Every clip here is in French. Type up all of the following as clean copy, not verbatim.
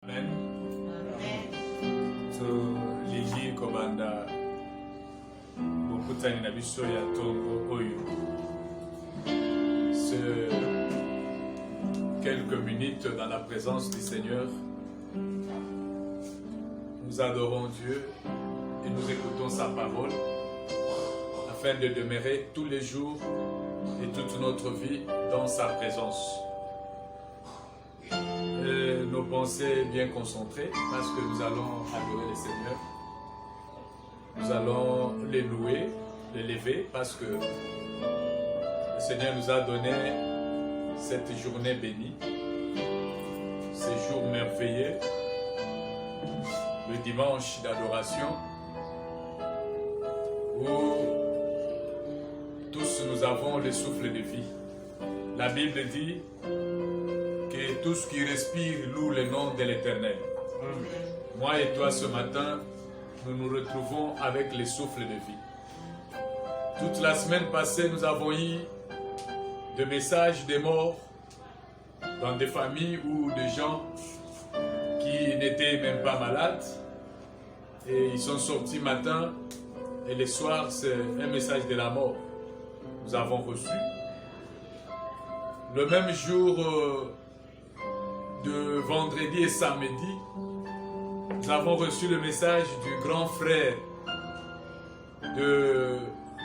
Amen. Ligi kobanda bokutani na biso ya tongo oyo. Ce quelques minutes dans la présence du Seigneur, nous adorons Dieu et nous écoutons sa parole afin de demeurer tous les jours et toute notre vie dans sa présence. Et nos pensées bien concentrées parce que nous allons adorer le Seigneur. Nous allons les louer, les lever parce que le Seigneur nous a donné cette journée bénie, ces jours merveilleux, le dimanche d'adoration où tous nous avons le souffle de vie. La Bible dit que tout ce qui respire loue le nom de l'Éternel. Moi et toi ce matin, nous nous retrouvons avec le souffle de vie. Toute la semaine passée, nous avons eu des messages des morts dans des familles ou des gens qui n'étaient même pas malades. Et ils sont sortis matin et le soir, c'est un message de la mort. Nous avons reçu. Le même jour de vendredi et samedi, nous avons reçu le message du grand frère de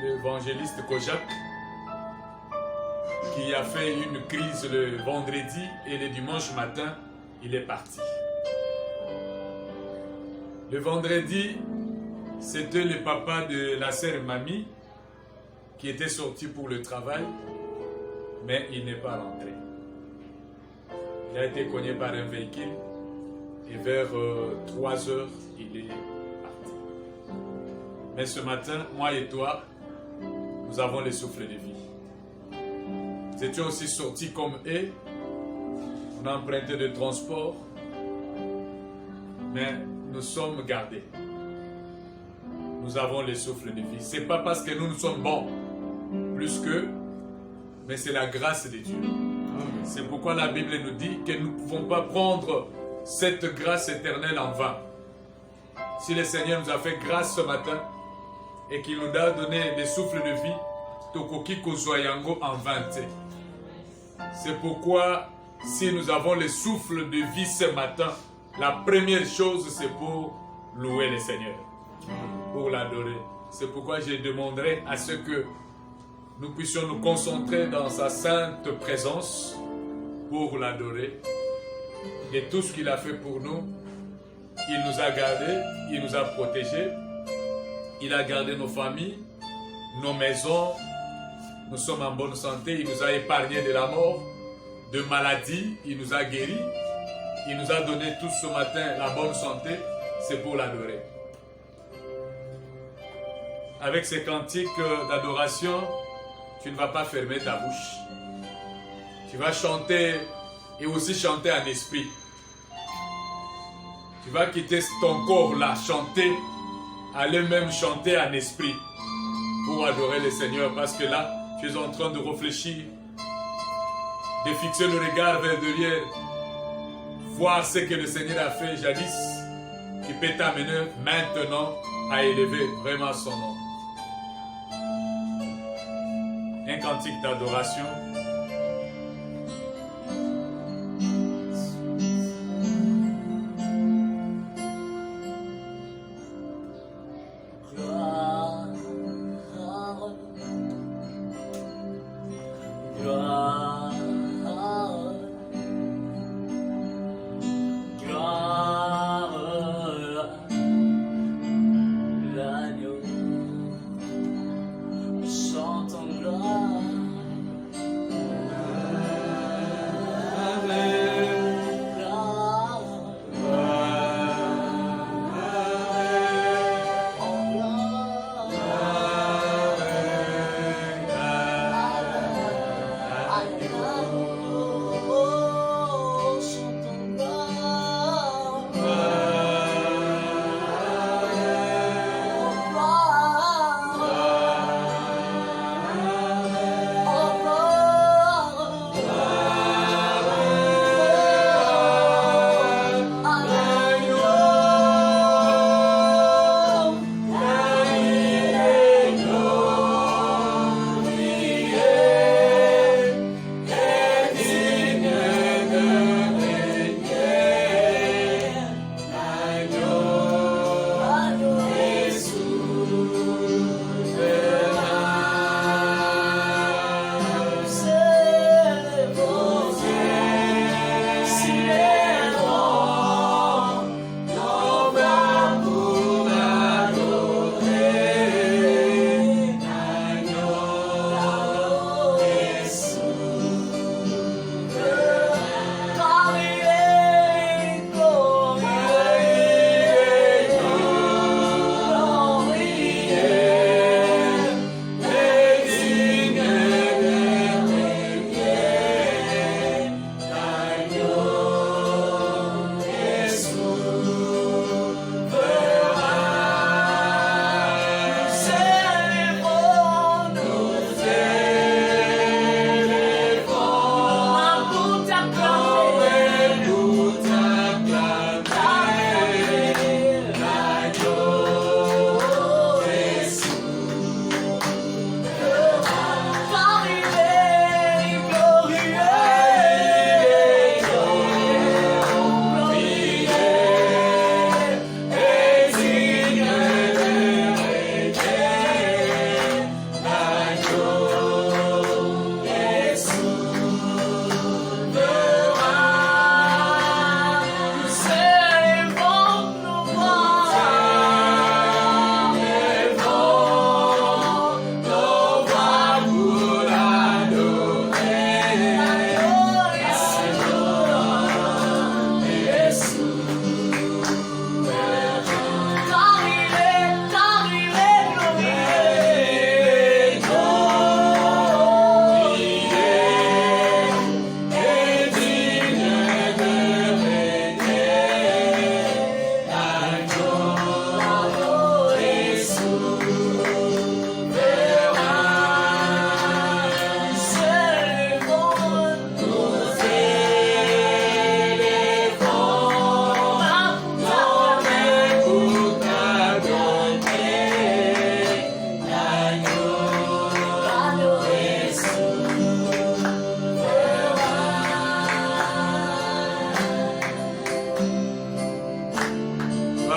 l'évangéliste Kojak qui a fait une crise le vendredi et le dimanche matin, il est parti. Le vendredi, c'était le papa de la sœur Mamie qui était sorti pour le travail, mais il n'est pas rentré. Il a été cogné par un véhicule et vers 3 heures, il est parti. Mais ce matin, moi et toi, nous avons le souffle de vie. Nous étions aussi sortis comme eux, on a emprunté de transport, mais nous sommes gardés. Nous avons le souffle de vie. Ce n'est pas parce que nous sommes bons, plus qu'eux, mais c'est la grâce de Dieu. C'est pourquoi la Bible nous dit que nous ne pouvons pas prendre cette grâce éternelle en vain. Si le Seigneur nous a fait grâce ce matin et qu'il nous a donné des souffles de vie, tokoki kozoyango en vain. C'est pourquoi si nous avons le souffle de vie ce matin, la première chose c'est pour louer le Seigneur, pour l'adorer. C'est pourquoi je demanderai à ce que nous puissions nous concentrer dans sa sainte présence pour l'adorer. Et tout ce qu'il a fait pour nous, il nous a gardés, il nous a protégés, il a gardé nos familles, nos maisons, nous sommes en bonne santé, il nous a épargnés de la mort, de maladies, il nous a guéris, il nous a donné tout ce matin la bonne santé, c'est pour l'adorer. Avec ces cantiques d'adoration, tu ne vas pas fermer ta bouche. Tu vas chanter et aussi chanter en esprit. Tu vas quitter ton corps là, chanter, aller même chanter en esprit pour adorer le Seigneur. Parce que là, tu es en train de réfléchir, de fixer le regard vers derrière, voir ce que le Seigneur a fait jadis, qui peut t'amener maintenant à élever vraiment son nom. Un cantique d'adoration. Chantons gloire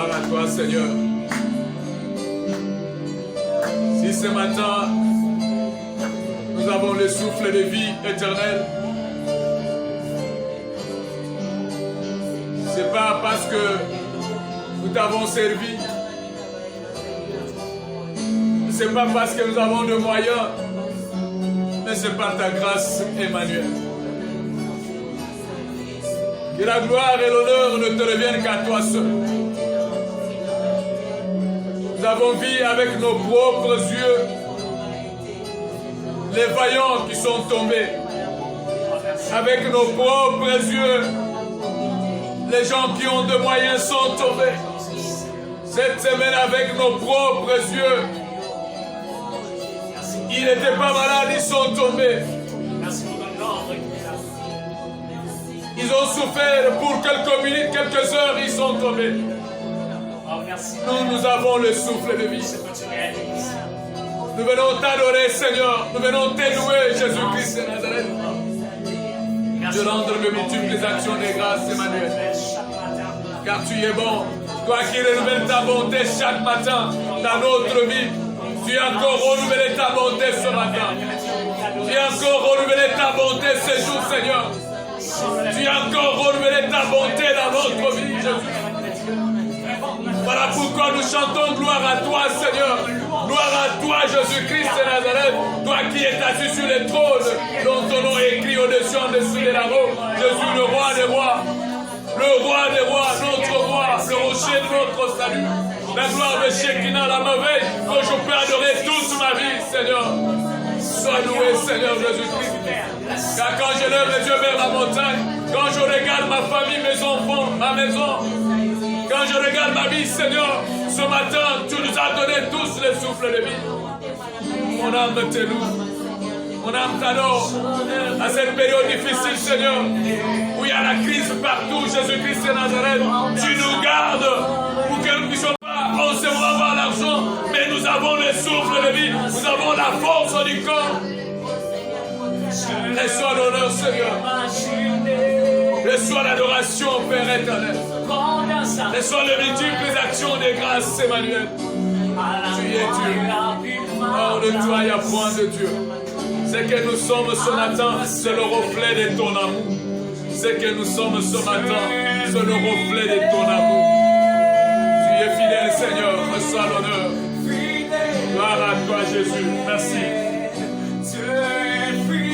Gloire à toi, Seigneur. Si ce matin, nous avons le souffle de vie éternelle, c'est pas parce que nous t'avons servi, c'est pas parce que nous avons de moyens, mais c'est par ta grâce, Emmanuel. Que la gloire et l'honneur ne te reviennent qu'à toi seul. Nous avons vu avec nos propres yeux les vaillants qui sont tombés. Avec nos propres yeux, les gens qui ont de moyens sont tombés. Cette semaine, avec nos propres yeux, ils n'étaient pas malades, ils sont tombés. Ils ont souffert pour quelques minutes, quelques heures, ils sont tombés. Nous avons le souffle de vie. Nous venons t'adorer, Seigneur. Nous venons t'élouer, Jésus-Christ de Nazareth. De rendre de multiples actions de grâce, Emmanuel. Car tu es bon. Toi qui renouvelles ta bonté chaque matin dans notre vie. Tu as encore renouvelé ta bonté ce matin. Tu as encore renouvelé ta bonté ce jour, Seigneur. Tu as encore renouvelé ta bonté dans notre vie, Jésus. Voilà pourquoi nous chantons gloire à toi, Seigneur. Gloire à toi, Jésus-Christ de Nazareth. Toi qui es assis sur le trône, dont ton nom est écrit au-dessus, en dessous des lavaux. Jésus, le roi des rois. Le roi des rois, notre roi, le rocher de notre salut. La gloire de Shekinah, la merveille, que je peux adorer toute ma vie, Seigneur. Sois loué, Seigneur Jésus-Christ. Car quand je lève les yeux vers la montagne, quand je regarde ma famille, mes enfants, ma maison, quand je regarde ma vie, Seigneur, ce matin, tu nous as donné tous le souffle de vie. Mon âme te loue. Mon âme t'adore. À cette période difficile, Seigneur, où il y a la crise partout, Jésus-Christ de Nazareth, tu nous gardes pour que nous ne puissions pas recevoir l'argent, mais nous avons le souffle de vie, nous avons la force du corps. Reçois l'honneur, Seigneur. Reçois l'adoration, Père éternel. Reçois les multiples actions de grâce, Emmanuel. Tu es Dieu. Hors de toi, il n'y a point de Dieu. Ce que nous sommes ce matin, c'est le reflet de ton amour. Ce que nous sommes ce matin, c'est le reflet de ton amour. Tu es fidèle, Seigneur. Reçois l'honneur. Gloire à toi, Jésus. Merci. Jésus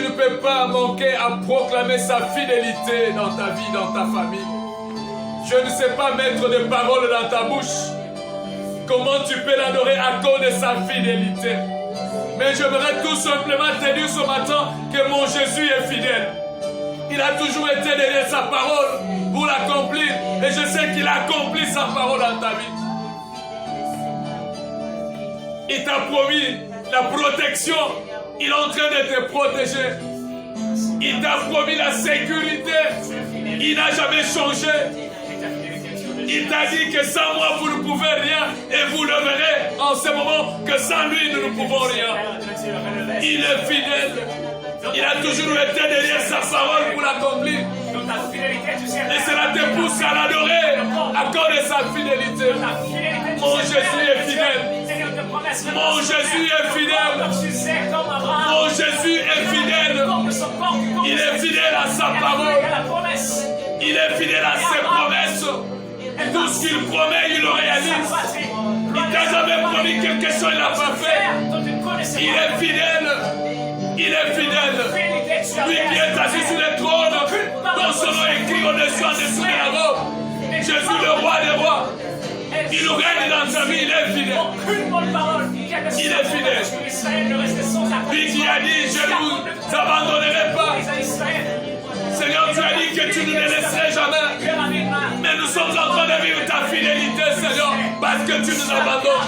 ne peux pas manquer à proclamer sa fidélité dans ta vie, dans ta famille. Je ne sais pas mettre des paroles dans ta bouche. Comment tu peux l'adorer à cause de sa fidélité? Mais j'aimerais tout simplement te dire ce matin que mon Jésus est fidèle. Il a toujours été derrière sa parole pour l'accomplir. Et je sais qu'il a accompli sa parole dans ta vie. Il t'a promis la protection. Il est en train de te protéger. Il t'a promis la sécurité. Il n'a jamais changé. Il t'a dit que sans moi vous ne pouvez rien. Et vous le verrez en ce moment que sans lui nous ne pouvons rien. Il est fidèle. Il a toujours été derrière sa parole pour l'accomplir. Et cela te pousse à l'adorer à cause de sa fidélité. Mon Jésus est fidèle. Mon Jésus est fidèle. Mon Jésus est fidèle. Il est fidèle à sa parole. Il est fidèle à ses promesses. Tout ce qu'il promet, il le réalise. Il t'a jamais promis quelque chose, il n'a pas fait. Il est fidèle. Il est fidèle. Lui qui est assis sur le trône, dont son nom est écrit au-dessus, en dessous de la robe. Jésus, le roi des rois. Il règne dans sa vie, il est fidèle. Il est fidèle. Lui qui a dit, je ne vous abandonnerai pas. Seigneur, tu as dit que tu ne les laisserais jamais. Mais nous sommes en train de vivre ta fidélité, Seigneur, parce que tu nous abandonnes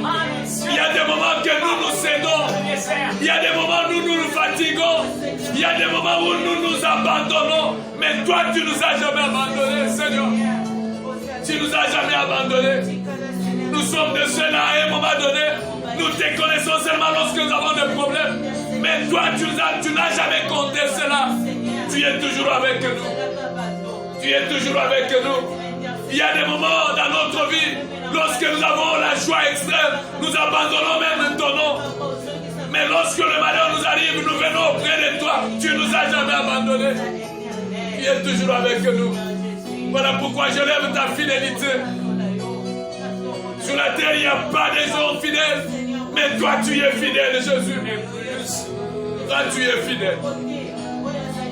pas. Il y a des moments que nous nous cédons. Il y a des moments où nous nous fatiguons. Il y a des moments où nous nous abandonnons. Mais toi, tu nous as jamais abandonnés, Seigneur. Tu nous as jamais abandonnés. Nous sommes de ceux-là à un moment donné. Nous te connaissons seulement lorsque nous avons des problèmes. Mais toi, tu n'as jamais compté cela. Tu es toujours avec nous. Tu es toujours avec nous. Il y a des moments dans notre vie, lorsque nous avons la joie extrême, nous abandonnons même ton nom. Mais lorsque le malheur nous arrive, nous venons auprès de toi. Tu ne nous as jamais abandonnés. Tu es toujours avec nous. Voilà pourquoi je lève ta fidélité. Sur la terre, il n'y a pas des gens fidèles. Mais toi, tu es fidèle, Jésus. Toi, tu es fidèle.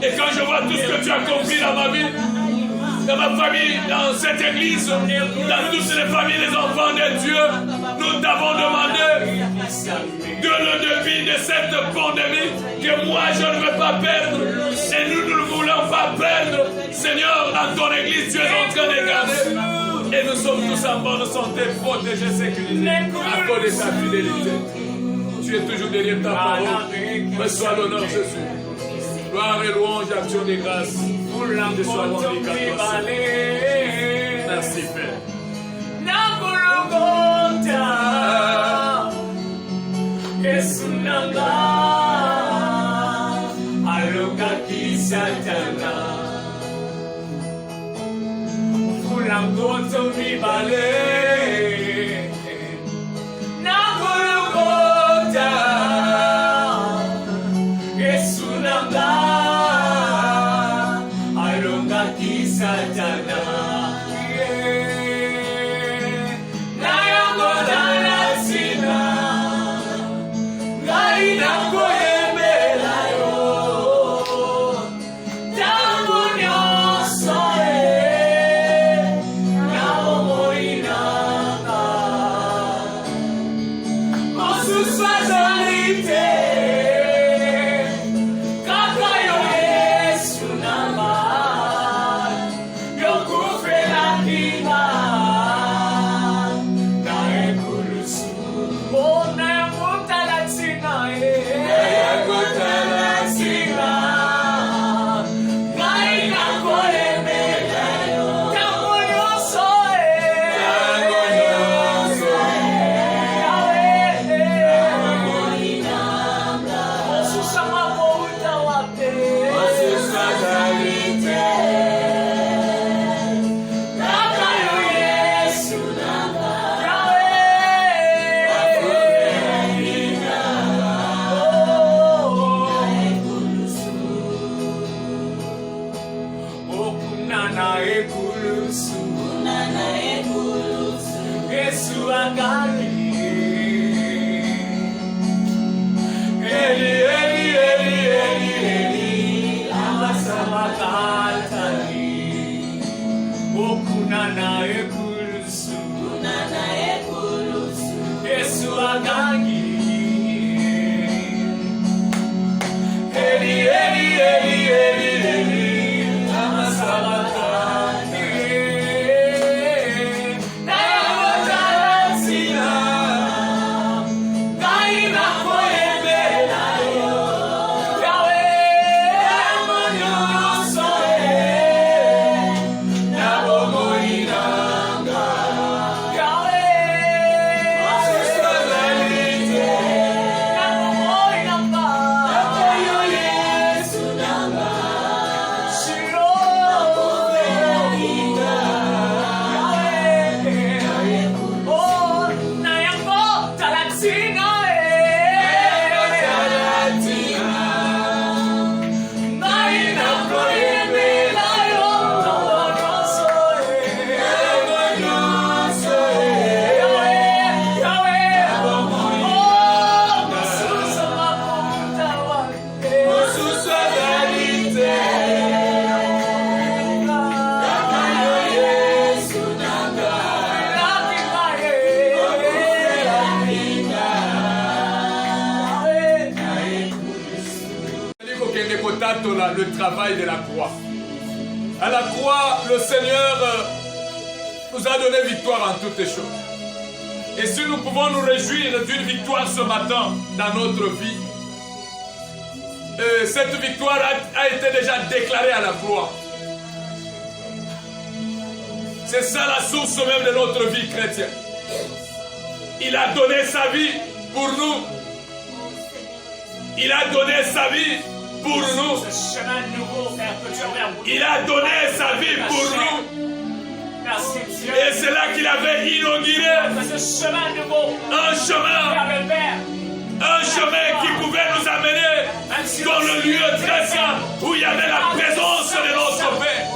Et quand je vois tout ce que tu as accompli dans ma vie, dans ma famille, dans cette église, dans toutes les familles, les enfants de Dieu, nous t'avons demandé de le début de cette pandémie que moi je ne veux pas perdre et nous ne voulons pas perdre. Seigneur, dans ton église, tu es en train de garder et nous sommes tous en bonne santé, protégés, sécurisés à cause de ta fidélité. Tu es toujours derrière ta parole. Reçois l'honneur, Jésus. Gloire et louange, action de grâce. Je sois glorifié à toi, Seigneur. Merci, Père. Tangu nyonso, na momoina. le travail de la croix. À la croix, le Seigneur nous a donné victoire en toutes les choses. Et si nous pouvons nous réjouir d'une victoire ce matin dans notre vie, cette victoire a été déjà déclarée à la croix. C'est ça la source même de notre vie chrétienne. Il a donné sa vie pour nous. Il a donné sa vie pour nous. Il a donné sa vie pour nous. Et c'est là qu'il avait inauguré un chemin qui pouvait nous amener dans le lieu très saint où il y avait la présence de notre Père.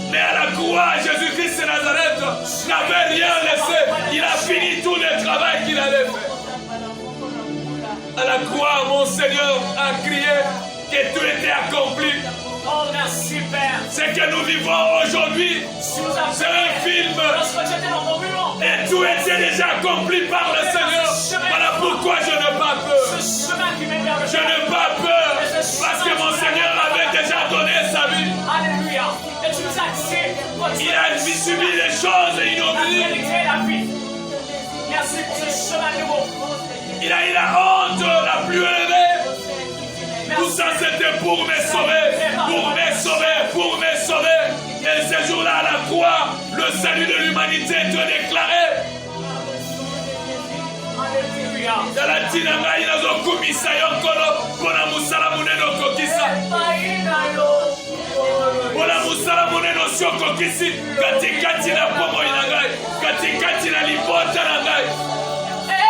Mais à la croix, Jésus-Christ de Nazareth n'avait rien laissé. Il a fini tout le travail qu'il allait faire. À la croix, mon Seigneur a crié que tout était accompli. Ce que nous vivons aujourd'hui, c'est un film. Et tout était déjà accompli par le Seigneur. Voilà pourquoi je n'ai pas peur. Je n'ai pas peur. Parce que mon Seigneur avait déjà donné sa vie. Il a subi les choses inoubliables. Il a eu la honte la plus élevée. Tout ça c'était pour me sauver, pour me sauver, pour me sauver. Et ce jour-là à la croix, le salut de l'humanité te déclarait.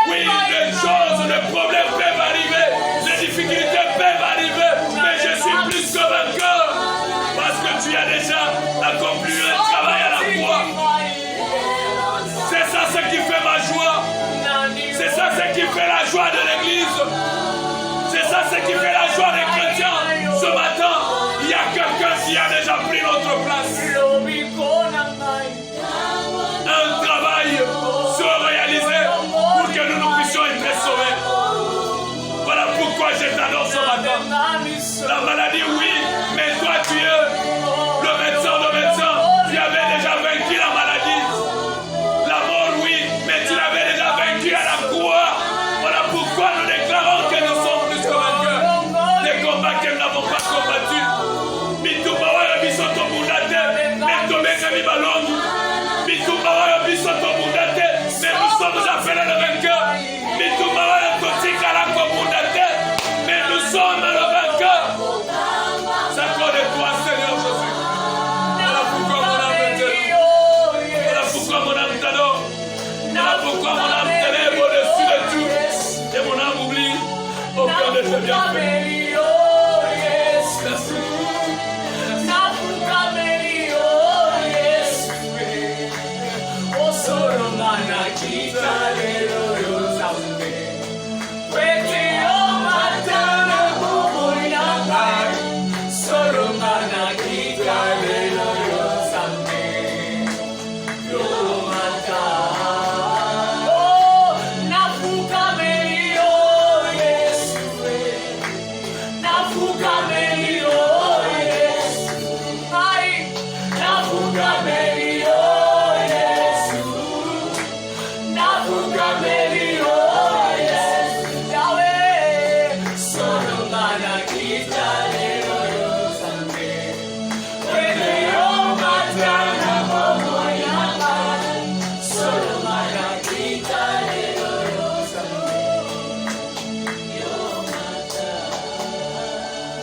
Oui, les choses, les problèmes peuvent arriver, les difficultés peuvent arriver, mais je suis plus que vainqueur parce que tu as déjà accompli un travail à la croix. C'est ça ce qui fait ma joie. C'est ça ce qui fait la joie de l'Église. C'est ça ce qui fait la joie des chrétiens. Ce matin, il y a quelqu'un qui a déjà pris notre place. Un travail se réaliser pour que nous puissions être sauvés. Voilà pourquoi je t'annonce ce matin. La maladie, oui, mais toi tu es le médecin de médecin. Tu avais déjà vaincu la maladie. La mort, oui, mais tu l'avais déjà vaincu à la croix. Voilà pourquoi nous déclarons que nous sommes plus que vainqueurs. Des combats que nous n'avons pas combattus. Mais nous sommes appelés les vainqueurs. Mais nous sommes le vainqueur. C'est à cause de toi, Seigneur Jésus. Voilà pourquoi mon âme t'adore. Voilà pourquoi mon âme t'adore. Voilà pourquoi mon âme t'élève au-dessus de tout. Et mon âme oublie aucun de tes bienfaits. Merci.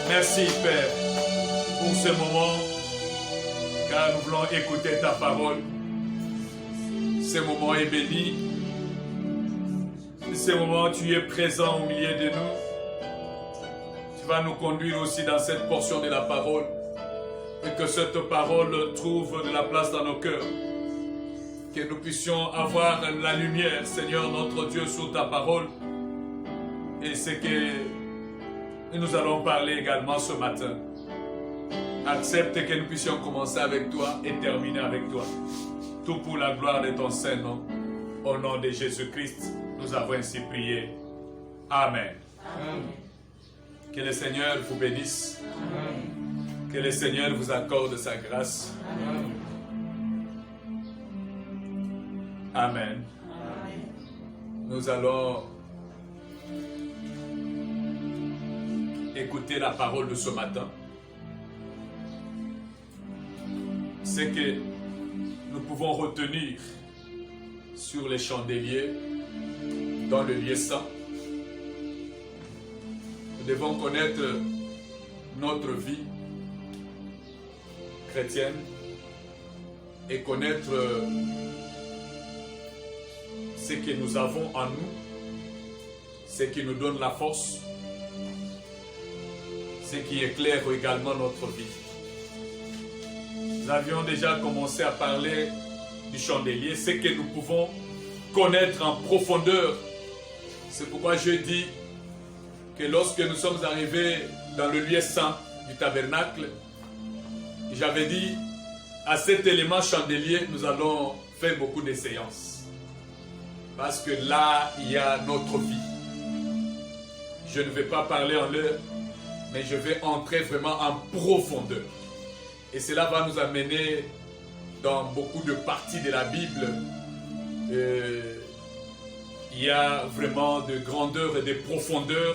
Merci Père pour ce moment, car nous voulons écouter ta parole. Ce moment est béni. Ce moment, tu es présent au milieu de nous. Tu vas nous conduire aussi dans cette portion de la parole. Et que cette parole trouve de la place dans nos cœurs. Que nous puissions avoir la lumière, Seigneur notre Dieu, sur ta parole. Et c'est que nous allons parler également ce matin. Accepte que nous puissions commencer avec toi et terminer avec toi. Tout pour la gloire de ton Saint-Nom. Au nom de Jésus-Christ, nous avons ainsi prié. Amen. Amen. Que le Seigneur vous bénisse. Que le Seigneur vous accorde sa grâce. Amen. Nous allons écouter la parole de ce matin. Ce que nous pouvons retenir sur les chandeliers dans le lieu saint. Nous devons connaître notre vie chrétienne et connaître ce que nous avons en nous, ce qui nous donne la force, ce qui éclaire également notre vie. Nous avions déjà commencé à parler du chandelier, ce que nous pouvons connaître en profondeur. C'est pourquoi je dis que lorsque nous sommes arrivés dans le lieu saint du tabernacle, j'avais dit à cet élément chandelier, nous allons faire beaucoup de séances. Parce que là, il y a notre vie. Je ne vais pas parler en l'heure, mais je vais entrer vraiment en profondeur. Et cela va nous amener dans beaucoup de parties de la Bible. Il y a vraiment de grandeur et de profondeur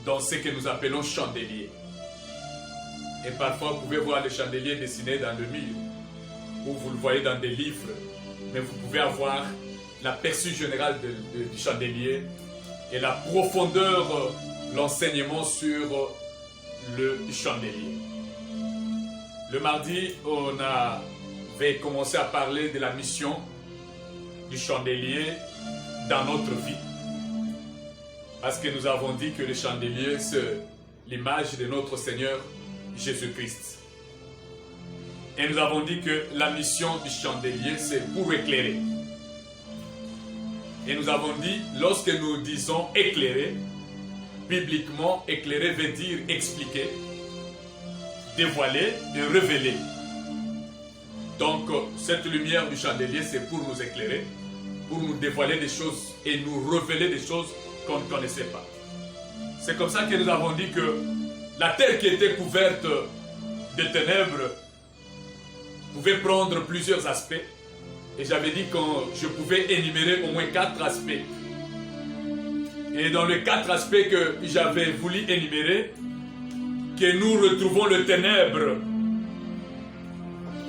dans ce que nous appelons chandelier. Et parfois, vous pouvez voir les chandeliers dessinés dans le mur, ou vous le voyez dans des livres. Mais vous pouvez avoir l'aperçu général du chandelier et la profondeur, l'enseignement sur le chandelier. Le mardi, on avait commencé à parler de la mission du chandelier dans notre vie. Parce que nous avons dit que le chandelier, c'est l'image de notre Seigneur Jésus-Christ. Et nous avons dit que la mission du chandelier, c'est pour éclairer. Et nous avons dit, lorsque nous disons éclairer, bibliquement, éclairer veut dire expliquer, dévoiler et révéler. Donc, cette lumière du chandelier, c'est pour nous éclairer, pour nous dévoiler des choses et nous révéler des choses qu'on ne connaissait pas. C'est comme ça que nous avons dit que la terre qui était couverte de ténèbres pouvait prendre plusieurs aspects. Et j'avais dit que je pouvais énumérer au moins 4 aspects. Et dans les 4 aspects que j'avais voulu énumérer, que nous retrouvons le ténèbre,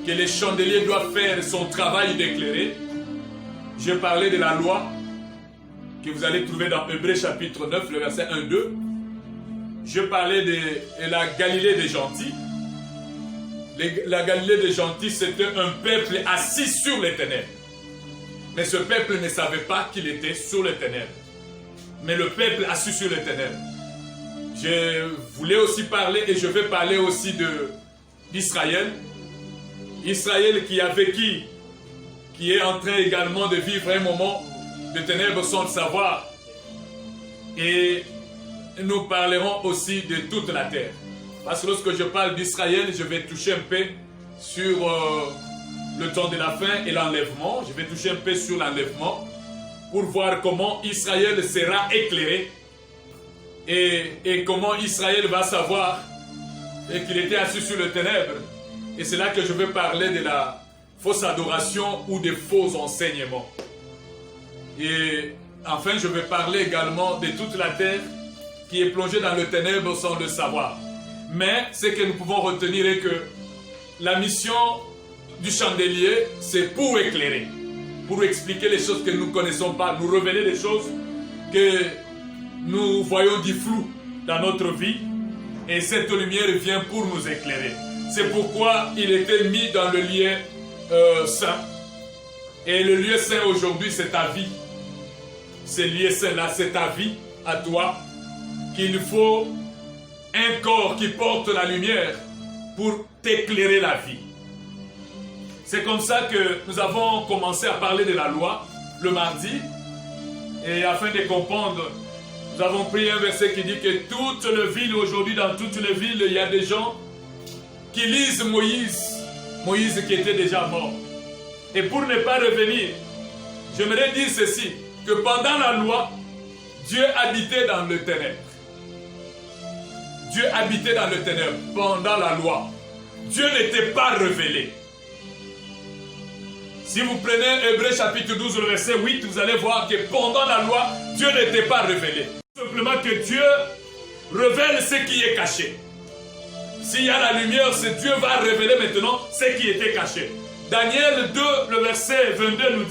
que les chandeliers doivent faire son travail d'éclairer. Je parlais de la loi, que vous allez trouver dans Hébreux chapitre 9, le verset 1-2. Je parlais de la Galilée des gentils. La Galilée des gentils, c'était un peuple assis sur les ténèbres. Mais ce peuple ne savait pas qu'il était sur les ténèbres. Mais le peuple assis sur les ténèbres. Je voulais aussi parler, et je vais parler aussi d'Israël. Israël qui a vécu, qui est en train également de vivre un moment de ténèbres sans le savoir. Et nous parlerons aussi de toute la terre. Parce que lorsque je parle d'Israël, je vais toucher un peu sur le temps de la fin et l'enlèvement. Je vais toucher un peu sur l'enlèvement pour voir comment Israël sera éclairé et comment Israël va savoir qu'il était assis sur le ténèbre. Et c'est là que je vais parler de la fausse adoration ou des faux enseignements. Et enfin, je vais parler également de toute la terre qui est plongée dans le ténèbre sans le savoir. Mais ce que nous pouvons retenir est que la mission du chandelier, c'est pour éclairer, pour expliquer les choses que nous ne connaissons pas, nous révéler des choses que nous voyons du flou dans notre vie. Et cette lumière vient pour nous éclairer. C'est pourquoi il était mis dans le lieu saint. Et le lieu saint aujourd'hui, c'est ta vie. Ce lieu saint-là, c'est ta vie à toi, qu'il faut un corps qui porte la lumière pour t'éclairer la vie. C'est comme ça que nous avons commencé à parler de la loi le mardi. Et afin de comprendre, nous avons pris un verset qui dit que toute la ville aujourd'hui, dans toutes les villes, il y a des gens qui lisent Moïse qui était déjà mort. Et pour ne pas revenir, j'aimerais dire ceci, que pendant la loi, Dieu habitait dans le ténèbre. Dieu habitait dans le ténèbre pendant la loi. Dieu n'était pas révélé. Si vous prenez Hébreux chapitre 12, le verset 8, vous allez voir que pendant la loi, Dieu n'était pas révélé. Simplement que Dieu révèle ce qui est caché. S'il y a la lumière, c'est Dieu va révéler maintenant ce qui était caché. Daniel 2, le verset 22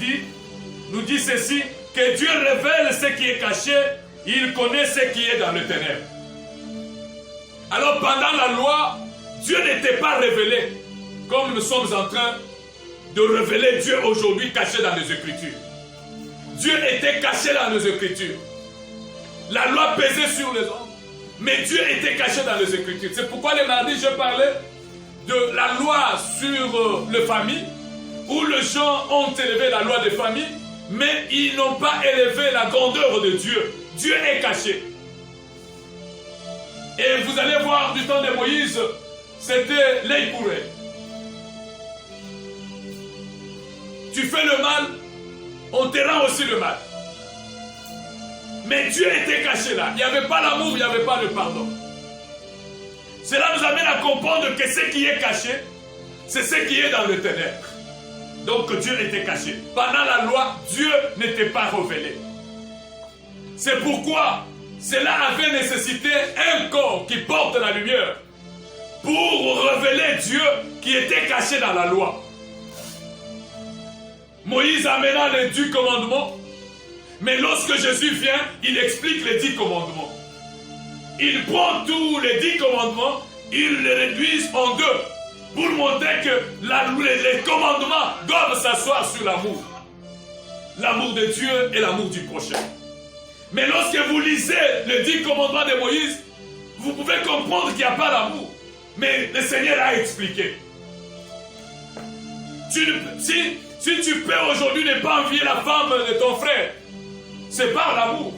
nous dit ceci, que Dieu révèle ce qui est caché, il connaît ce qui est dans le ténèbre. Alors pendant la loi, Dieu n'était pas révélé, comme nous sommes en train de révéler Dieu aujourd'hui caché dans les Écritures. Dieu était caché dans les Écritures. La loi pesait sur les hommes, mais Dieu était caché dans les Écritures. C'est pourquoi le mardi, je parlais de la loi sur les familles, où les gens ont élevé la loi des familles, mais ils n'ont pas élevé la grandeur de Dieu. Dieu est caché. Et vous allez voir du temps de Moïse, c'était l'œil pour œil. Tu fais le mal, on te rend aussi le mal. Mais Dieu était caché là. Il n'y avait pas l'amour, il n'y avait pas le pardon. Cela nous amène à comprendre que ce qui est caché, c'est ce qui est dans le ténèbre. Donc Dieu était caché. Pendant la loi, Dieu n'était pas révélé. C'est pourquoi cela avait nécessité un corps qui porte la lumière pour révéler Dieu qui était caché dans la loi. Moïse amena les 10 commandements, mais lorsque Jésus vient, il explique les 10 commandements. Il prend tous les 10 commandements, il les réduit en 2, pour montrer que les commandements doivent s'asseoir sur l'amour. L'amour de Dieu et l'amour du prochain. Mais lorsque vous lisez les 10 commandements de Moïse, vous pouvez comprendre qu'il n'y a pas d'amour. Mais le Seigneur a expliqué. Si tu peux aujourd'hui ne pas envier la femme de ton frère, c'est par l'amour.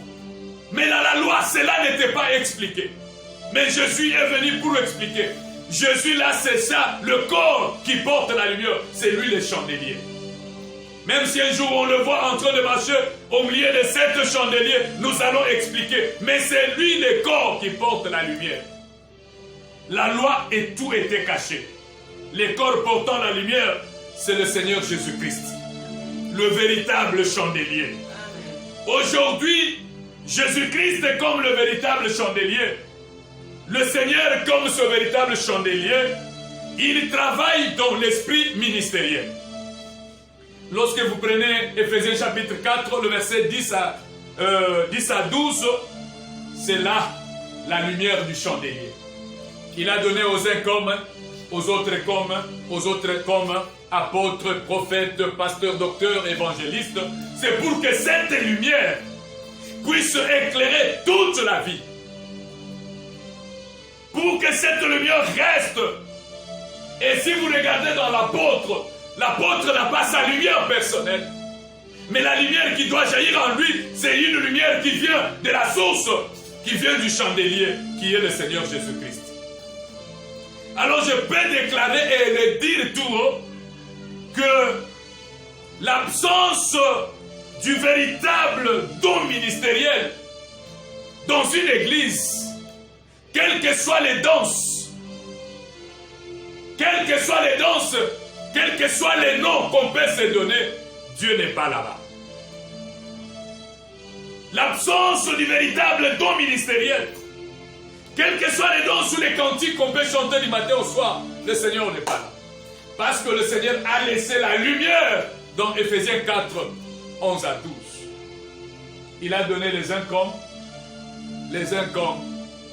Mais dans la loi, cela n'était pas expliqué. Mais Jésus est venu pour expliquer. Jésus là, c'est ça, le corps qui porte la lumière. C'est lui le chandelier. Même si un jour on le voit en train de marcher au milieu de 7 chandeliers, nous allons expliquer. Mais c'est lui le corps qui porte la lumière. La loi et tout était caché. Le corps portant la lumière, c'est le Seigneur Jésus-Christ, le véritable chandelier. Aujourd'hui, Jésus-Christ est comme le véritable chandelier. Le Seigneur comme ce véritable chandelier, il travaille dans l'esprit ministériel. Lorsque vous prenez Éphésiens chapitre 4, le verset 10 à 12, c'est là la lumière du chandelier. Il a donné aux uns comme, aux autres comme, apôtres, prophètes, pasteurs, docteurs, évangélistes. C'est pour que cette lumière puisse éclairer toute la vie. Pour que cette lumière reste. Et si vous regardez dans l'apôtre, l'apôtre n'a pas sa lumière personnelle. Mais la lumière qui doit jaillir en lui, c'est une lumière qui vient de la source, qui vient du chandelier, qui est le Seigneur Jésus-Christ. Alors je peux déclarer et le dire tout haut que l'absence du véritable don ministériel dans une église, quelles que soient les danses, quels que soient les noms qu'on peut se donner, Dieu n'est pas là-bas. L'absence du véritable don ministériel, quels que soient les dons sous les cantiques qu'on peut chanter du matin au soir, le Seigneur n'est pas là. Parce que le Seigneur a laissé la lumière dans Éphésiens 4, 11 à 12. Il a donné les uns comme.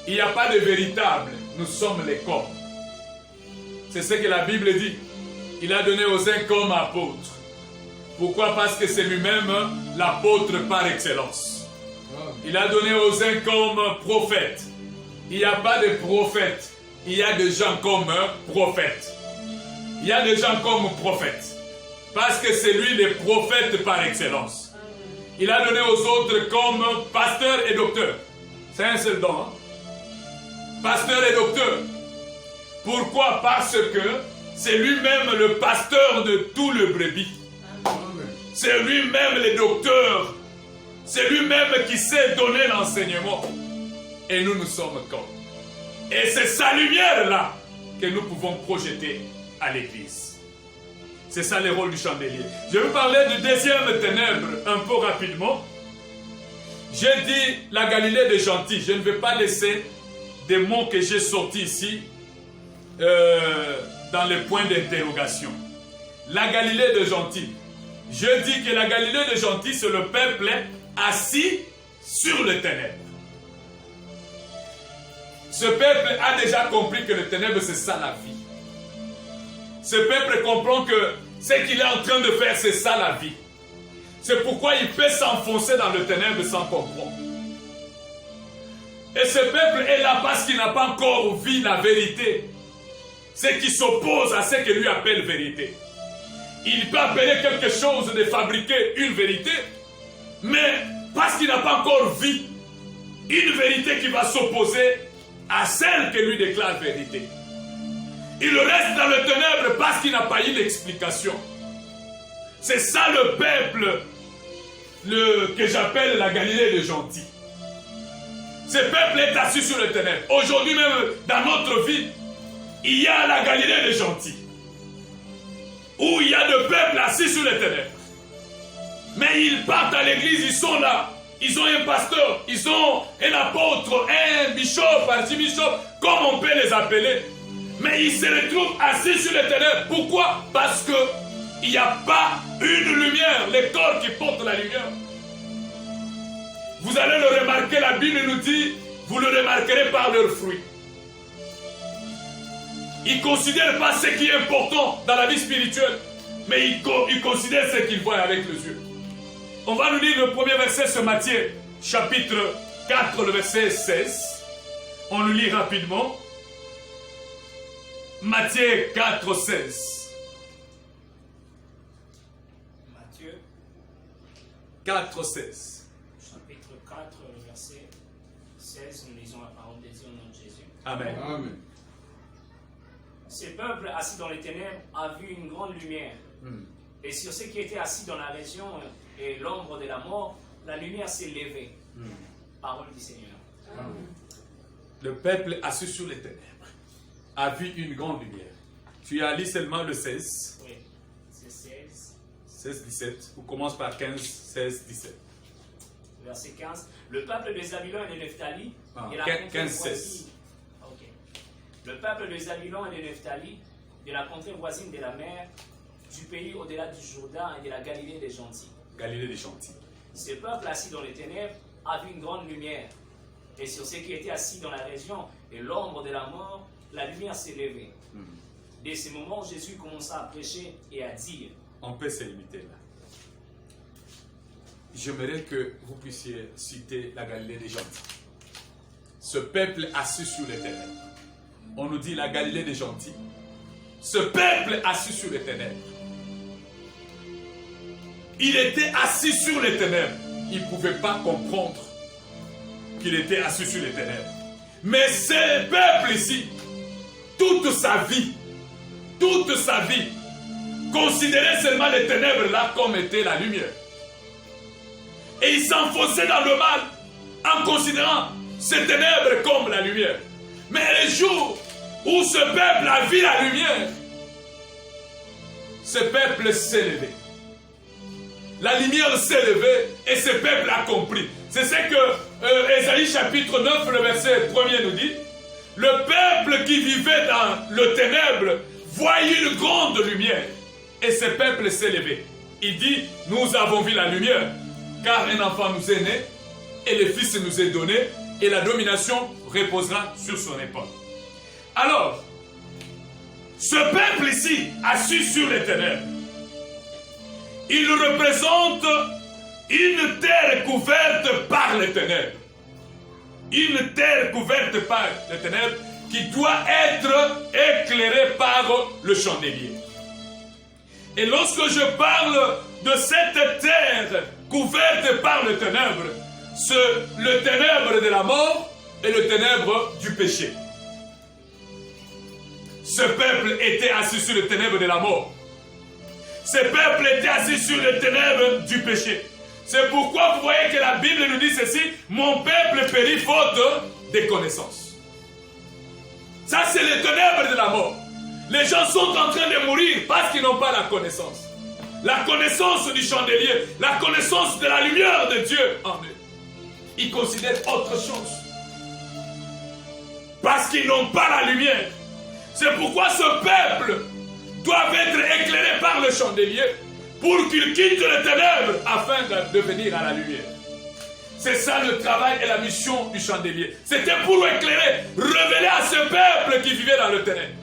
Il n'y a pas de véritable, nous sommes les comme. C'est ce que la Bible dit. Il a donné aux uns comme apôtres. Pourquoi? Parce que c'est lui-même l'apôtre par excellence. Il a donné aux uns comme prophètes. Il n'y a pas de prophètes. Il y a des gens comme prophètes. Il y a des gens comme prophètes. Parce que c'est lui le prophète par excellence. Il a donné aux autres comme pasteur et docteur. C'est un seul don. Pasteur et docteur. Pourquoi? Parce que c'est lui-même le pasteur de tout le brebis. C'est lui-même le docteur. C'est lui-même qui sait donner l'enseignement. Et nous sommes comme. Et c'est sa lumière-là que nous pouvons projeter à l'église. C'est ça le rôle du chandelier. Je vais parler du deuxième ténèbre un peu rapidement. J'ai dit la Galilée des gentils. Je ne vais pas laisser des mots que j'ai sortis ici dans les points d'interrogation. La Galilée des gentils. Je dis que la Galilée des gentils, c'est le peuple assis sur les ténèbres. Ce peuple a déjà compris que les ténèbres, c'est ça la vie. Ce peuple comprend que ce qu'il est en train de faire, c'est ça la vie. C'est pourquoi il peut s'enfoncer dans le ténèbre sans comprendre. Et ce peuple est là parce qu'il n'a pas encore vu la vérité. Ce qui s'oppose à ce que lui appelle vérité. Il peut appeler quelque chose de fabriquer une vérité, mais parce qu'il n'a pas encore vu une vérité qui va s'opposer à celle que lui déclare vérité. Il reste dans le ténèbre parce qu'il n'a pas eu l'explication. C'est ça le peuple que j'appelle la Galilée des gentils. Ce peuple est assis sur le ténèbre. Aujourd'hui même, dans notre vie, il y a la Galilée des gentils. Où il y a des peuples assis sur les ténèbres. Mais ils partent à l'église, ils sont là. Ils ont un pasteur, ils ont un apôtre, un bishop, archibishop, comme on peut les appeler. Mais ils se retrouvent assis sur les ténèbres. Pourquoi? Parce qu'il n'y a pas une lumière, les corps qui portent la lumière. Vous allez le remarquer, la Bible nous dit, vous le remarquerez par leurs fruits. Ils ne considèrent pas ce qui est important dans la vie spirituelle, mais ils considèrent ce qu'ils voient avec les yeux. On va nous lire le premier verset sur Matthieu, chapitre 4, le verset 16. On le lit rapidement. Matthieu 4, 16. Matthieu 4, 16. Chapitre 4, verset 16. Nous lisons la parole de Dieu au nom de Jésus. Amen. Amen. Ce peuple assis dans les ténèbres a vu une grande lumière. Et sur ceux qui étaient assis dans la région et l'ombre de la mort, la lumière s'est levée. Parole du Seigneur. Amen. Le peuple assis sur les ténèbres a vu une grande lumière. Tu as lu seulement le 16. Oui, c'est 16. 16, 17. On commence par 15, 16, 17. Verset 15. Le peuple de Zabulon et de Nephtali. Ah, de la 15, contrée 16. voisine. Ok. Le peuple de Zabulon et de Nephtali, de la contrée voisine de la mer, du pays au-delà du Jourdain et de la Galilée des gentils. Galilée des gentils. Ce peuple assis dans les ténèbres a vu une grande lumière. Et sur ceux qui étaient assis dans la région et l'ombre de la mort, la lumière s'est levée. Dès ce moment, Jésus commença à prêcher et à dire. On peut se limiter là. J'aimerais que vous puissiez citer la Galilée des gentils. Ce peuple assis sur les ténèbres. On nous dit la Galilée des gentils. Ce peuple assis sur les ténèbres. Il était assis sur les ténèbres. Il ne pouvait pas comprendre qu'il était assis sur les ténèbres. Mais ce peuple ici, toute sa vie, considérait seulement les ténèbres là comme était la lumière. Et il s'enfonçait dans le mal en considérant ces ténèbres comme la lumière. Mais le jour où ce peuple a vu la lumière, ce peuple s'est levé. La lumière s'est levée et ce peuple a compris. C'est ce que Ésaïe chapitre 9, le verset 1er nous dit. Le peuple qui vivait dans le ténèbre voyait une grande lumière. Et ce peuple s'est levé. Il dit, nous avons vu la lumière, car un enfant nous est né, et le fils nous est donné, et la domination reposera sur son épaule. Alors, ce peuple ici, assis sur les ténèbres, il représente une terre couverte par les ténèbres. Une terre couverte par les ténèbres qui doit être éclairée par le chandelier. Et lorsque je parle de cette terre couverte par les ténèbres, c'est le ténèbre de la mort et le ténèbre du péché. Ce peuple était assis sur le ténèbre de la mort. Ce peuple était assis sur les ténèbres du péché. C'est pourquoi vous voyez que la Bible nous dit ceci, mon peuple périt faute de connaissances. Ça, c'est les ténèbres de la mort. Les gens sont en train de mourir parce qu'ils n'ont pas la connaissance. La connaissance du chandelier, la connaissance de la lumière de Dieu en eux. Ils considèrent autre chose. Parce qu'ils n'ont pas la lumière. C'est pourquoi ce peuple doit être éclairé par le chandelier pour qu'il quitte les ténèbres afin de venir à la lumière. C'est ça le travail et la mission du chandelier. C'était pour éclairer, révéler à ce peuple qui vivait dans le ténèbre.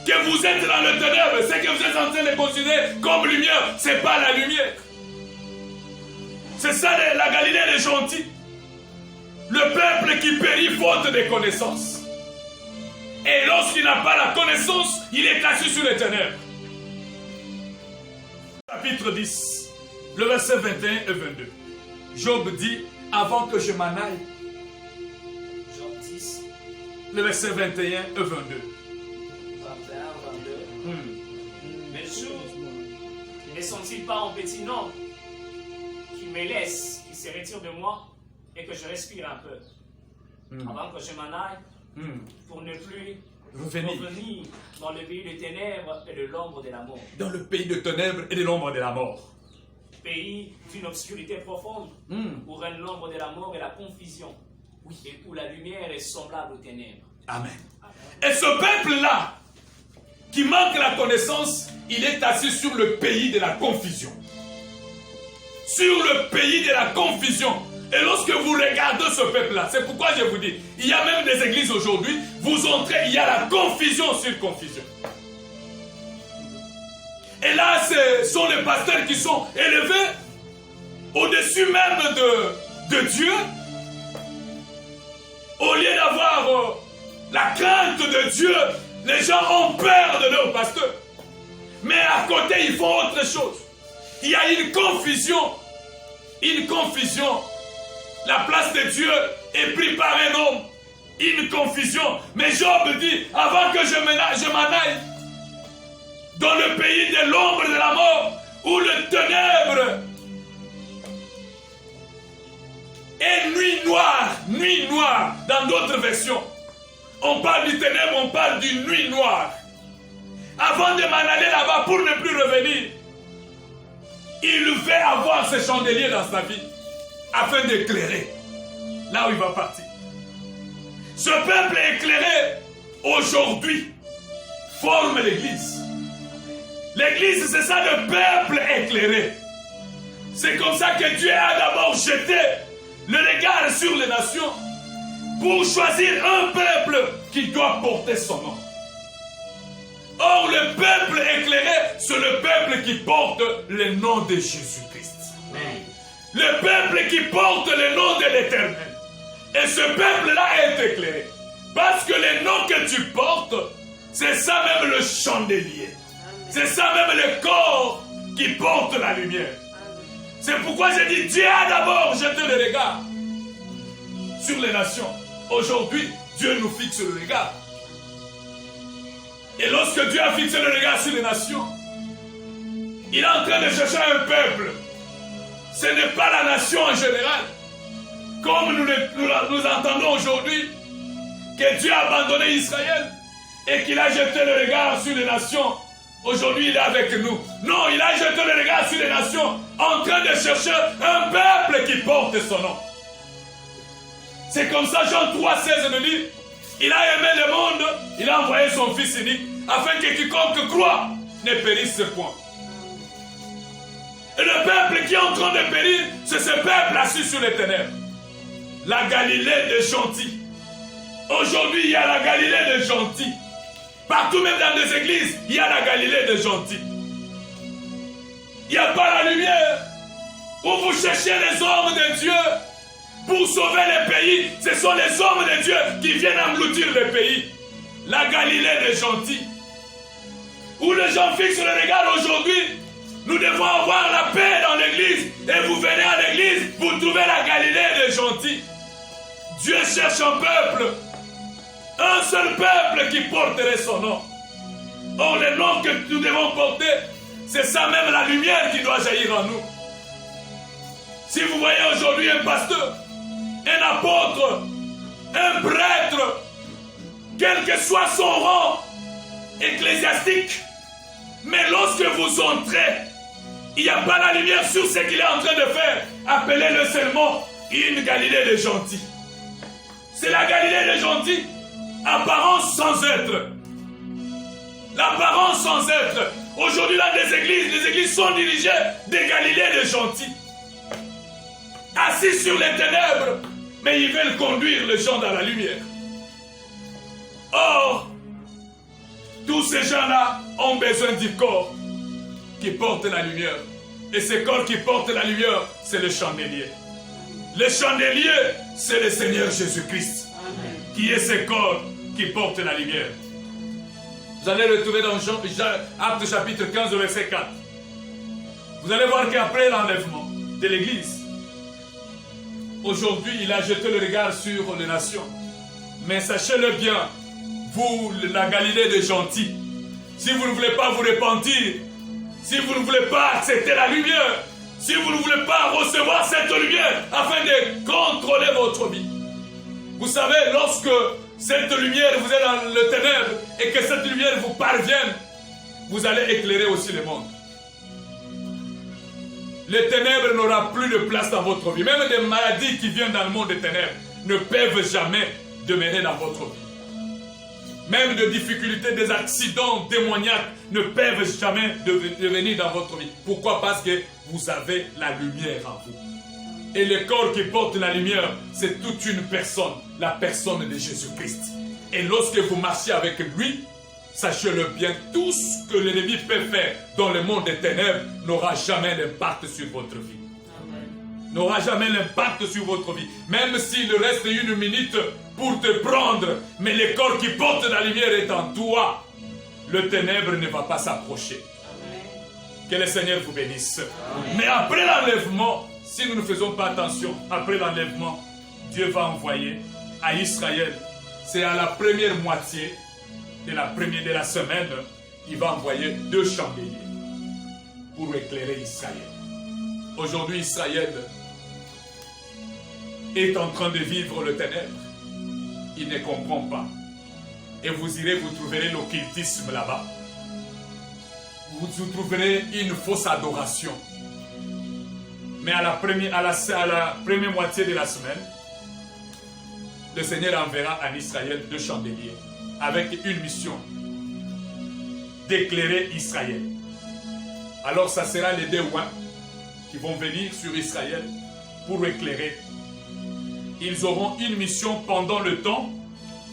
Que vous êtes dans le ténèbre, ce que vous êtes en train de considérer comme lumière, ce n'est pas la lumière. C'est ça la Galilée des gentils. Le peuple qui périt faute de connaissances. Et lorsqu'il n'a pas la connaissance, il est assis sur les ténèbres. Chapitre 10, le verset 21 et 22. Job dit, avant que je m'en aille. Job 10, le verset 21 et 22. 21, 22. Mais le jour ne sont-ils pas en petit nombre qui me laissent, qui se retirent de moi et que je respire un peu avant que je m'en aille pour ne plus revenir dans le pays des ténèbres et de l'ombre de la mort. Dans le pays de ténèbres et de l'ombre de la mort. Pays d'une obscurité profonde où règne l'ombre de la mort et la confusion. Oui. Et où la lumière est semblable aux ténèbres. Amen. Et ce peuple-là, qui manque la connaissance, il est assis sur le pays de la confusion. Sur le pays de la confusion. Et lorsque vous regardez ce peuple-là, c'est pourquoi je vous dis, il y a même des églises aujourd'hui, vous entrez, il y a la confusion sur confusion. Et là, ce sont les pasteurs qui sont élevés au-dessus même de Dieu. Au lieu d'avoir la crainte de Dieu, les gens ont peur de leur pasteur. Mais à côté, ils font autre chose. Il y a une confusion. Une confusion. La place de Dieu est prise par un homme. Une confusion. Mais Job dit, avant que je m'en aille, dans le pays de l'ombre de la mort, où le ténèbre est nuit noire, dans d'autres versions. On parle du ténèbre, on parle d'une nuit noire. Avant de m'en aller là-bas pour ne plus revenir, il veut avoir ce chandelier dans sa vie, afin d'éclairer là où il va partir. Ce peuple éclairé, aujourd'hui, forme l'Église. L'Église, c'est ça, le peuple éclairé. C'est comme ça que Dieu a d'abord jeté le regard sur les nations pour choisir un peuple qui doit porter son nom. Or, le peuple éclairé, c'est le peuple qui porte le nom de Jésus-Christ. Le peuple qui porte le nom de l'Éternel. Et ce peuple-là est éclairé. Parce que le nom que tu portes, c'est ça même le chandelier. C'est ça même le corps qui porte la lumière. C'est pourquoi j'ai dit, Dieu a d'abord jeté le regard sur les nations. Aujourd'hui, Dieu nous fixe le regard. Et lorsque Dieu a fixé le regard sur les nations, il est en train de chercher un peuple. Ce n'est pas la nation en général. Comme nous entendons aujourd'hui que Dieu a abandonné Israël et qu'il a jeté le regard sur les nations. Aujourd'hui, il est avec nous. Non, il a jeté le regard sur les nations en train de chercher un peuple qui porte son nom. C'est comme ça, Jean 3,16 nous dit, il a aimé le monde, il a envoyé son Fils unique, afin que quiconque croit ne périsse point. Et le peuple qui est en train de périr, c'est ce peuple assis sur les ténèbres. La Galilée des gentils. Aujourd'hui, il y a la Galilée des gentils. Partout, même dans des églises, il y a la Galilée des gentils. Il n'y a pas la lumière. Où vous cherchez les hommes de Dieu pour sauver les pays. Ce sont les hommes de Dieu qui viennent engloutir les pays. La Galilée des gentils. Où les gens fixent le regard aujourd'hui. Nous devons avoir la paix dans l'église. Et vous venez à l'église, vous trouvez la Galilée des gentils. Dieu cherche un peuple. Un seul peuple qui porterait son nom. Or, le nom que nous devons porter, c'est ça même la lumière qui doit jaillir en nous. Si vous voyez aujourd'hui un pasteur, un apôtre, un prêtre, quel que soit son rang ecclésiastique. Mais lorsque vous entrez, il n'y a pas la lumière sur ce qu'il est en train de faire. Appelez-le seulement une Galilée des gentils. C'est la Galilée des gentils, apparence sans être. L'apparence sans être. Aujourd'hui, dans les églises sont dirigées des Galilées des gentils. Assis sur les ténèbres, mais ils veulent conduire les gens dans la lumière. Or, tous ces gens-là ont besoin du corps qui porte la lumière. Et ce corps qui porte la lumière, c'est le chandelier. Le chandelier, c'est le Seigneur Jésus-Christ, qui est ce corps qui porte la lumière. Vous allez le trouver dans Actes chapitre 15, verset 4. Vous allez voir qu'après l'enlèvement de l'Église, aujourd'hui, il a jeté le regard sur les nations. Mais sachez-le bien, vous, la Galilée des gentils, si vous ne voulez pas vous repentir, si vous ne voulez pas accepter la lumière, si vous ne voulez pas recevoir cette lumière afin de contrôler votre vie. Vous savez, lorsque cette lumière, vous êtes dans le ténèbre et que cette lumière vous parvienne, vous allez éclairer aussi le monde. Les ténèbres n'auront plus de place dans votre vie. Même des maladies qui viennent dans le monde des ténèbres ne peuvent jamais demeurer dans votre vie. Même des difficultés, des accidents démoniaques ne peuvent jamais devenir dans votre vie. Pourquoi? Parce que vous avez la lumière en vous. Et le corps qui porte la lumière, c'est toute une personne, la personne de Jésus-Christ. Et lorsque vous marchez avec lui, sachez-le bien, tout ce que l'ennemi peut faire dans le monde des ténèbres n'aura jamais d'impact sur votre vie. N'aura jamais l'impact sur votre vie. Même s'il reste une minute pour te prendre, mais le corps qui porte la lumière est en toi, le ténèbre ne va pas s'approcher. Que le Seigneur vous bénisse. Amen. Mais après l'enlèvement, si nous ne faisons pas attention, après l'enlèvement, Dieu va envoyer à Israël, c'est à la première moitié de la semaine, il va envoyer 2 chandeliers pour éclairer Israël. Aujourd'hui, Israël est en train de vivre le ténèbre. Il ne comprend pas. Et vous irez, vous trouverez l'occultisme là-bas. Vous trouverez une fausse adoration. Mais à la première moitié de la semaine, le Seigneur enverra en Israël 2 chandeliers avec une mission d'éclairer Israël. Alors ça sera les 2 oins qui vont venir sur Israël pour éclairer. Ils auront une mission pendant le temps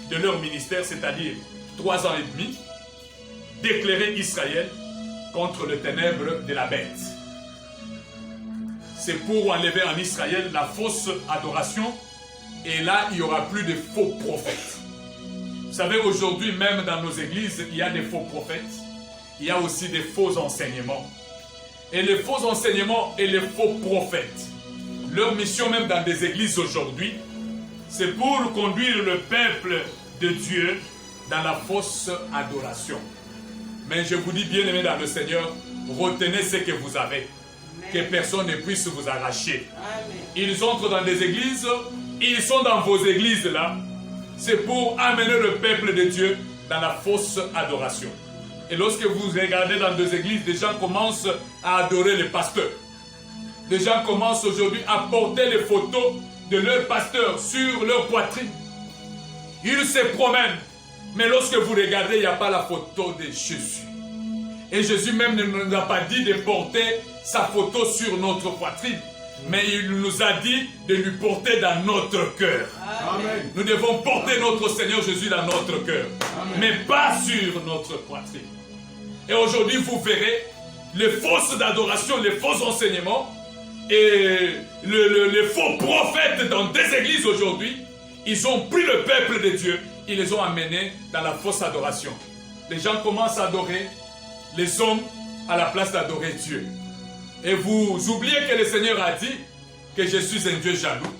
de leur ministère, c'est-à-dire 3 ans et demi, d'éclairer Israël contre le ténèbre de la bête. C'est pour enlever en Israël la fausse adoration, et là, il n'y aura plus de faux prophètes. Vous savez, aujourd'hui, même dans nos églises, il y a des faux prophètes, il y a aussi des faux enseignements. Et les faux enseignements et les faux prophètes, leur mission même dans des églises aujourd'hui, c'est pour conduire le peuple de Dieu dans la fausse adoration. Mais je vous dis, bien-aimés dans le Seigneur, retenez ce que vous avez, que personne ne puisse vous arracher. Ils entrent dans des églises, ils sont dans vos églises là, c'est pour amener le peuple de Dieu dans la fausse adoration. Et lorsque vous regardez dans des églises, des gens commencent à adorer les pasteurs. Les gens commencent aujourd'hui à porter les photos de leur pasteur sur leur poitrine. Ils se promènent. Mais lorsque vous regardez, il n'y a pas la photo de Jésus. Et Jésus même ne nous a pas dit de porter sa photo sur notre poitrine. Mais il nous a dit de lui porter dans notre cœur. Amen. Nous devons porter notre Seigneur Jésus dans notre cœur. Mais pas sur notre poitrine. Et aujourd'hui, vous verrez les fausses d'adoration, les faux enseignements et les faux prophètes dans des églises aujourd'hui. Ils ont pris le peuple de Dieu, ils les ont amenés dans la fausse adoration. Les gens commencent à adorer les hommes à la place d'adorer Dieu. Et vous oubliez que le Seigneur a dit que je suis un Dieu jaloux.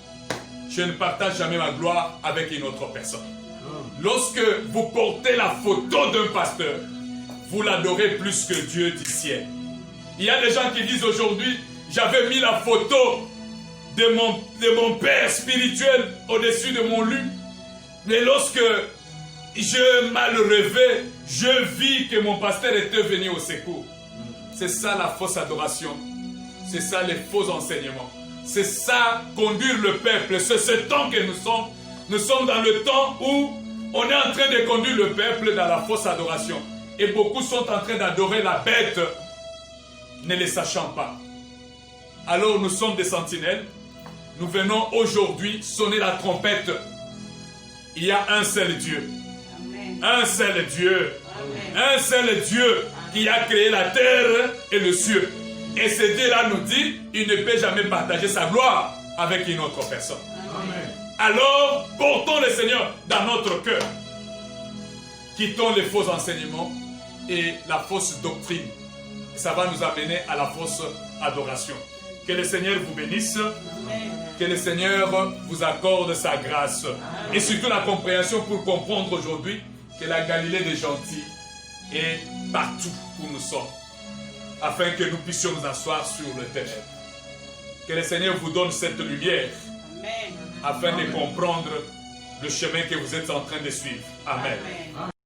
Je ne partage jamais ma gloire avec une autre personne. Lorsque vous portez la photo d'un pasteur, vous l'adorez plus que Dieu du ciel. Il y a des gens qui disent aujourd'hui, j'avais mis la photo de mon père spirituel au-dessus de mon lit. Mais lorsque je mal rêvé, je vis que mon pasteur était venu au secours. C'est ça la fausse adoration. C'est ça les faux enseignements. C'est ça conduire le peuple. C'est ce temps que nous sommes. Nous sommes dans le temps où on est en train de conduire le peuple dans la fausse adoration. Et beaucoup sont en train d'adorer la bête, ne le sachant pas. Alors nous sommes des sentinelles. Nous venons aujourd'hui sonner la trompette. Il y a un seul Dieu. Amen. Un seul Dieu. Amen. Un seul Dieu qui a créé la terre et le ciel. Et ce Dieu-là nous dit, il ne peut jamais partager sa gloire avec une autre personne. Amen. Alors, portons le Seigneur dans notre cœur. Quittons les faux enseignements et la fausse doctrine. Ça va nous amener à la fausse adoration. Que le Seigneur vous bénisse. Amen. Que le Seigneur vous accorde sa grâce. Amen. Et surtout la compréhension pour comprendre aujourd'hui que la Galilée des gentils est partout où nous sommes. Afin que nous puissions nous asseoir sur le terrain. Que le Seigneur vous donne cette lumière. Amen. Afin de comprendre le chemin que vous êtes en train de suivre. Amen. Amen.